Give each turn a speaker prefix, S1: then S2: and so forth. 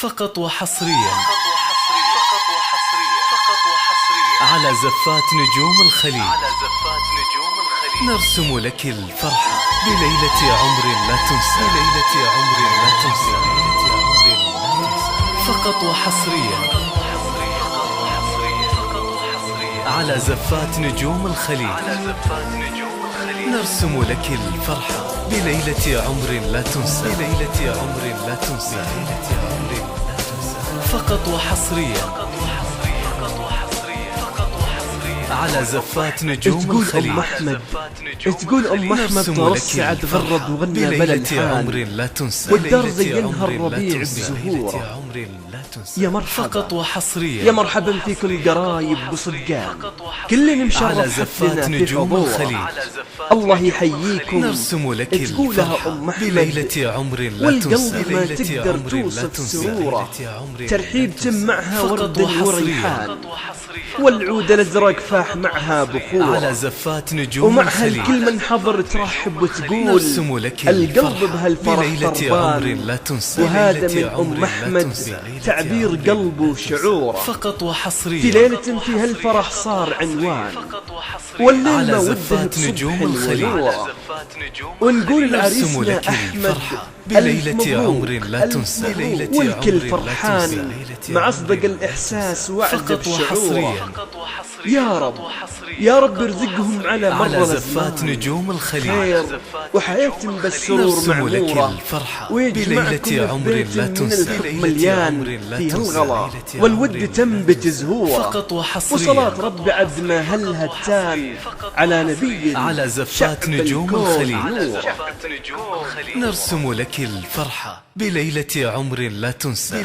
S1: فقط وحصريا على زفات نجوم الخليج نرسم لك الفرحة بليلة عمر لا تنسى فقط وحصريا على زفات نجوم الخليج نرسم لك الفرحة بليلة عمر لا تنسى فقط وحصريا على زفات نجوم الخليج.
S2: تقول أم أحمد ترصعد غرد وغنى بلا الحان والدار زينها الربيع بزهوره. يا مرحبا
S1: فقط وحصريا
S2: يا مرحبا في كل قرايب وصدقان كلنا مشرف حفلنا في حضوره. الله يحييكم
S1: نرسم لك
S2: تقولها
S1: الفرحة
S2: أم أحمد
S1: بليلة عمر لا تنسى
S2: والقلب ما تقدر توصف سروره. ترحيب معها ورد وريحان والعود الازرق فاح معها بخور
S1: على زفات نجوم
S2: ومعها
S1: الخليج
S2: الكل من حضر ترحب وتقول
S1: نرسم لك
S2: القلب بهالفرح
S1: بليلة عمر
S2: طربان.
S1: لا تنسى
S2: وهذا من أم أحمد تعبير قلبه وشعوره.
S1: فقط
S2: في
S1: وحصريا
S2: ليلة فيها الفرح صار عنوان والليل ما
S1: على
S2: وده
S1: زفات نجوم
S2: بصبح
S1: الخليج
S2: ونوره. ونقول
S1: نرسم
S2: لعريسنا
S1: لك
S2: أحمد
S1: الفرحة
S2: ألف
S1: بليلة عمر
S2: مبروك
S1: لا تنسى
S2: والكل فرحان مع أصدق الإحساس وعد
S1: فقط
S2: بشعوره.
S1: وحصريا
S2: يا رب ارزقهم على مر
S1: على زفات
S2: الأزمان
S1: نجوم الخليج
S2: خير وحياة بالسرور
S1: نرسم لك
S2: معمورة
S1: الفرحة
S2: ويجمعكم
S1: بليلة
S2: في
S1: عمر
S2: بيت
S1: لا
S2: من
S1: تنسى
S2: الحب مليان فيه الغلا والود تنبت زهوره.
S1: فقط وحصريا
S2: وصلاة رب عد ما هلها التان على نبي
S1: على زفات
S2: شعب
S1: نجوم
S2: الكون
S1: الخليج
S2: نور.
S1: نرسم لك الفرحة بليلة عمر لا تنسى